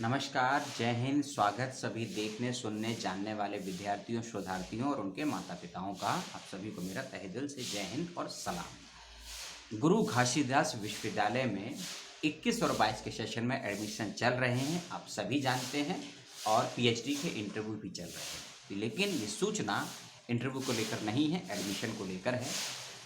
नमस्कार, जय हिंद। स्वागत सभी देखने, सुनने, जानने वाले विद्यार्थियों, शोधार्थियों और उनके माता-पिताओं का। आप सभी को मेरा तहे दिल से जय हिंद और सलाम। गुरु घासीदास विश्वविद्यालय में 21 और 22 के सेशन में एडमिशन चल रहे हैं, आप सभी जानते हैं। और पीएचडी के इंटरव्यू भी चल रहे हैं, लेकिन ये सूचना इंटरव्यू को लेकर नहीं है, एडमिशन को लेकर है।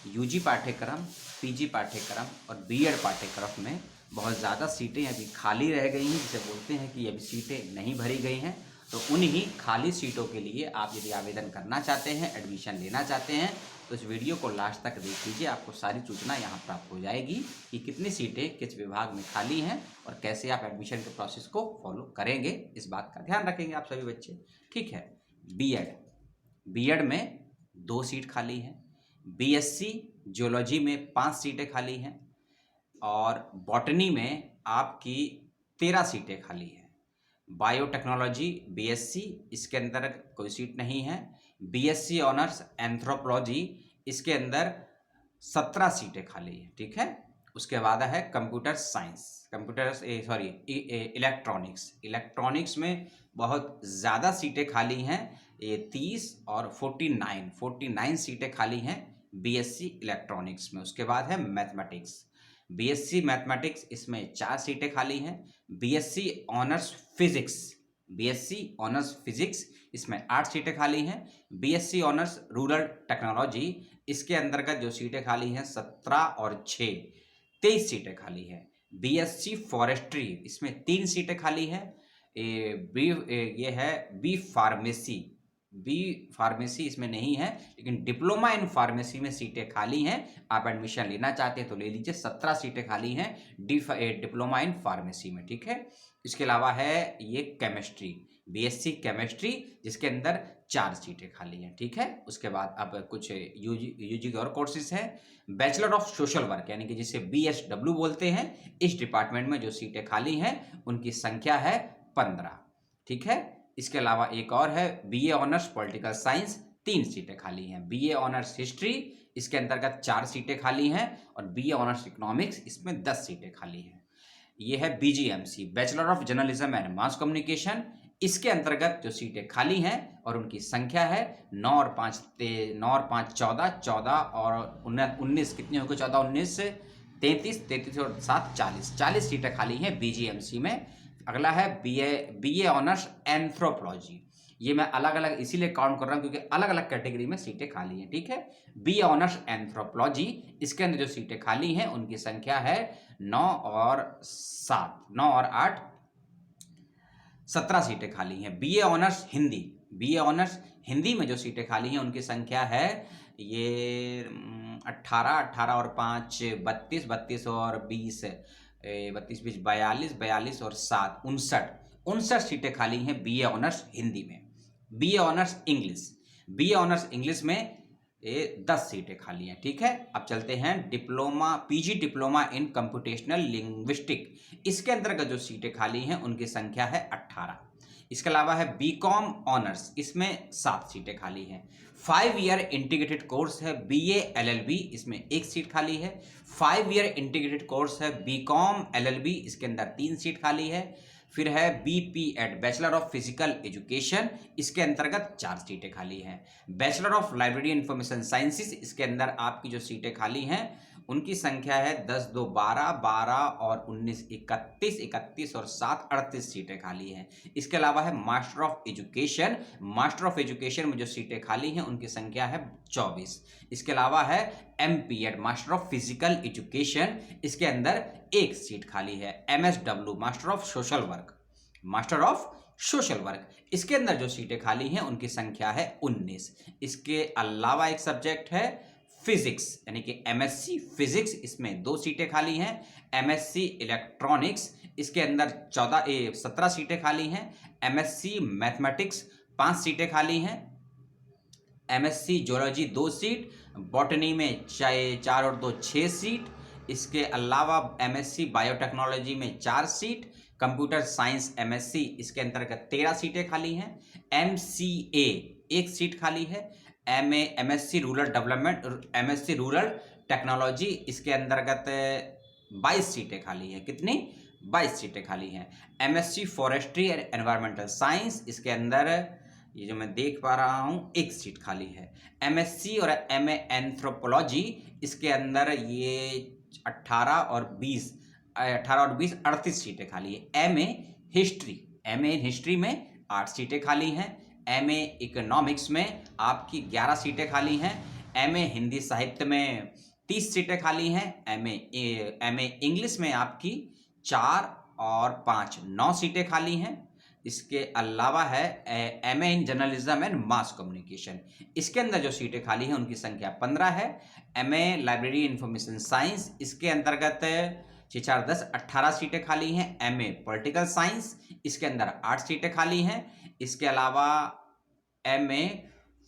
यूजी पाठ्यक्रम, पीजी पाठ्यक्रम और बीएड पाठ्यक्रम में बहुत ज़्यादा सीटें अभी खाली रह गई हैं, जिसे बोलते हैं कि अभी सीटें नहीं भरी गई हैं। तो उन्हीं खाली सीटों के लिए आप यदि आवेदन करना चाहते हैं, एडमिशन लेना चाहते हैं, तो इस वीडियो को लास्ट तक देख लीजिए। आपको सारी सूचना यहाँ प्राप्त हो जाएगी कि कितनी सीटें किस विभाग में खाली हैं और कैसे आप एडमिशन के प्रोसेस को फॉलो करेंगे। इस बात का ध्यान रखेंगे आप सभी बच्चे, ठीक है। बीएड में 2 सीट खाली हैं। बीएससी जियोलॉजी में 5 सीटें खाली हैं और बॉटनी में आपकी 13 सीटें खाली हैं। बायोटेक्नोलॉजी बीएससी, इसके अंदर कोई सीट नहीं है। बीएससी ऑनर्स एंथ्रोपोलॉजी, इसके अंदर 17 सीटें खाली हैं, ठीक है। उसके बाद है कंप्यूटर साइंस, इलेक्ट्रॉनिक्स में बहुत ज़्यादा सीटें खाली हैं। ये 30 और 49 सीटें खाली हैं बीएससी इलेक्ट्रॉनिक्स में। उसके बाद है मैथमेटिक्स, बीएससी मैथमेटिक्स, इसमें 4 सीटें खाली हैं। बीएससी ऑनर्स फिजिक्स, इसमें 8 सीटें खाली हैं। बीएससी ऑनर्स रूरल टेक्नोलॉजी, इसके अंतर्गत जो सीटें खाली हैं 17 और 6 23 सीटें खाली हैं। बीएससी फॉरेस्ट्री, इसमें 3 सीटें खाली हैं। ये है बी फार्मेसी इसमें नहीं है, लेकिन डिप्लोमा इन फार्मेसी में सीटें खाली हैं। आप एडमिशन लेना चाहते हैं तो ले लीजिए, 17 सीटें खाली हैं डिप्लोमा इन फार्मेसी में, ठीक है। इसके अलावा है ये केमिस्ट्री, बीएससी केमिस्ट्री, जिसके अंदर 4 सीटें खाली हैं, ठीक है। उसके बाद अब कुछ यूजी के और कोर्सेज हैं। बैचलर ऑफ सोशल वर्क, यानी कि जिसे बीएसडब्ल्यू बोलते हैं, इस डिपार्टमेंट में जो सीटें खाली हैं उनकी संख्या है 15, ठीक है। इसके अलावा एक और है बीए ऑनर्स पॉलिटिकल साइंस, 3 सीटें खाली हैं। बीए ऑनर्स हिस्ट्री, इसके अंतर्गत 4 सीटें खाली हैं और बीए ऑनर्स इकोनॉमिक्स, इसमें 10 सीटें खाली हैं। ये है BGMC, bachelor of journalism and mass communication, इसके अंतर्गत जो सीटें खाली हैं और उनकी संख्या है 9 और 5 14 और 19 कितनी होगी, 14 19 33 और 7 40 सीटें खाली हैं बीजीएमसी में। अगला है बीए ऑनर्स एंथ्रोपोलॉजी, ये मैं अलग अलग इसीलिए काउंट कर रहा हूं क्योंकि अलग अलग कैटेगरी में सीटें खाली हैं, ठीक है। बीए ऑनर्स एंथ्रोपोलॉजी, इसके अंदर जो सीटें खाली हैं उनकी संख्या है 9 और 8 17 सीटें खाली हैं। बीए ऑनर्स हिंदी में जो सीटें खाली हैं उनकी संख्या है ये 18 और 5 32 और 20 42 और 7 59 सीटें खाली हैं बीए ऑनर्स हिंदी में। बीए ऑनर्स इंग्लिश में 10 सीटें खाली हैं, ठीक है। अब चलते हैं PG diploma in computational linguistic, इसके अंतर्गत जो सीटें खाली हैं उनकी संख्या है 18। इसके अलावा है बीकॉम ऑनर्स, इसमें 7 सीटें खाली हैं। 5 ईयर इंटीग्रेटेड कोर्स है बीए एलएलबी, इसमें 1 सीट खाली है। 5 ईयर इंटीग्रेटेड कोर्स है बीकॉम एलएलबी, इसके अंदर 3 सीट खाली है। फिर है BPEd, bachelor of physical education, इसके अंतर्गत 4 सीटें खाली हैं। Bachelor of library information sciences, इसके अंदर आपकी जो सीटें खाली हैं उनकी संख्या है 10 2 12 और 19 31 और 7 38 सीटें खाली हैं। इसके अलावा है मास्टर ऑफ एजुकेशन में जो सीटें खाली हैं उनकी संख्या है 24। इसके अलावा है MPEd, master of physical education, इसके अंदर 1 सीट खाली है। MSW, master of social work, इसके अंदर जो सीटें खाली हैं उनकी संख्या है 19। इसके अलावा एक सब्जेक्ट है फिजिक्स, यानी कि एमएससी फिजिक्स, इसमें 2 सीटें खाली हैं। एमएससी इलेक्ट्रॉनिक्स, इसके अंदर 17 सीटें खाली हैं। एमएससी मैथमेटिक्स 5 सीटें खाली हैं। एमएससी जियोलॉजी 2 सीट, बॉटनी में 4 और 2 6 सीट। इसके अलावा एमएससी बायोटेक्नोलॉजी में 4 सीट। कंप्यूटर साइंस एमएससी, इसके अंतर्गत 13 सीटें खाली हैं। एमसीए 1 सीट खाली है। MSc rural development, MSc rural technology, इसके अंतर्गत 22 सीटें खाली हैं। कितनी? 22 सीटें खाली हैं। MSc forestry and environmental science, इसके अंदर ये जो मैं देख पा रहा हूँ 1 सीट खाली है। MSc और MA एंथ्रोपोलॉजी, इसके अंदर ये 18 और 20 38 सीटें खाली है। MA हिस्ट्री में 8 सीटें खाली हैं। MA इकोनॉमिक्स में आपकी 11 सीटें खाली हैं। MA हिंदी साहित्य में 30 सीटें खाली हैं। MA इंग्लिश में आपकी 4 और 5 9 सीटें खाली हैं। इसके अलावा है MA in journalism and mass communication, इसके अंदर जो सीटें खाली हैं उनकी संख्या 15 है। MA लाइब्रेरी इंफॉर्मेशन साइंस, इसके अंतर्गत 6 4 10 18 सीटें खाली हैं। MA पॉलिटिकल साइंस, इसके अंदर 8 सीटें खाली हैं। इसके अलावा MA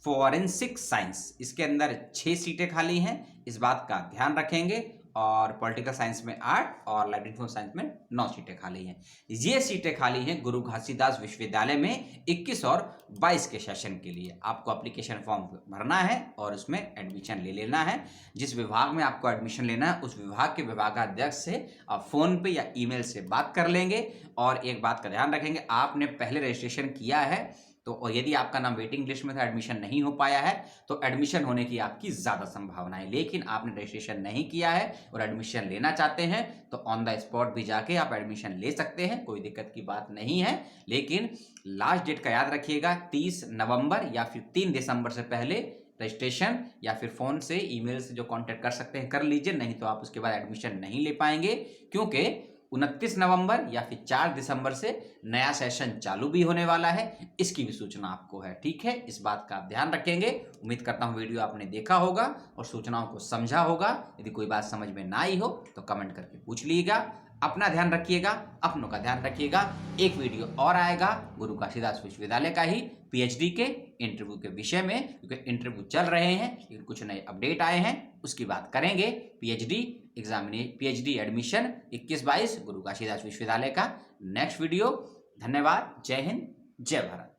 फॉरेंसिक साइंस, इसके अंदर 6 सीटें खाली हैं। इस बात का ध्यान रखेंगे। और पॉलिटिकल साइंस में 8 और लाइब्रेरी इंफॉर्मेशन साइंस में 9 सीटें खाली हैं। ये सीटें खाली हैं गुरु घासीदास विश्वविद्यालय में 21 और 22 के सेशन के लिए। आपको एप्लीकेशन फॉर्म भरना है और उसमें एडमिशन ले लेना है। जिस विभाग में आपको एडमिशन लेना है उस विभाग के विभागाध्यक्ष से आप फ़ोन पे या ईमेल से बात कर लेंगे। और एक बात का ध्यान रखेंगे, आपने पहले रजिस्ट्रेशन किया है तो, और यदि आपका नाम वेटिंग लिस्ट में था, एडमिशन नहीं हो पाया है, तो एडमिशन होने की आपकी ज़्यादा संभावना है। लेकिन आपने रजिस्ट्रेशन नहीं किया है और एडमिशन लेना चाहते हैं तो ऑन द स्पॉट भी जाके आप एडमिशन ले सकते हैं, कोई दिक्कत की बात नहीं है। लेकिन लास्ट डेट का याद रखिएगा, 30 नवंबर या फिर 3 दिसंबर से पहले रजिस्ट्रेशन या फिर फ़ोन से ईमेल से जो कांटेक्ट कर सकते हैं कर लीजिए, नहीं तो आप उसके बाद एडमिशन नहीं ले पाएंगे। क्योंकि 29 नवंबर या फिर 4 दिसंबर से नया सेशन चालू भी होने वाला है, इसकी भी सूचना आपको है। ठीक है, इस बात का आप ध्यान रखेंगे। उम्मीद करता हूँ वीडियो आपने देखा होगा और सूचनाओं को समझा होगा। यदि कोई बात समझ में ना आई हो तो कमेंट करके पूछ लीजिएगा। अपना ध्यान रखिएगा, अपनों का ध्यान रखिएगा। एक वीडियो और आएगा गुरु घासीदास विश्वविद्यालय का ही PhD के इंटरव्यू के विषय में, क्योंकि इंटरव्यू चल रहे हैं लेकिन कुछ नए अपडेट आए हैं, उसकी बात करेंगे। PhD एडमिशन 21-22 गुरु घासीदास विश्वविद्यालय का नेक्स्ट वीडियो। धन्यवाद। जय हिंद, जय भारत।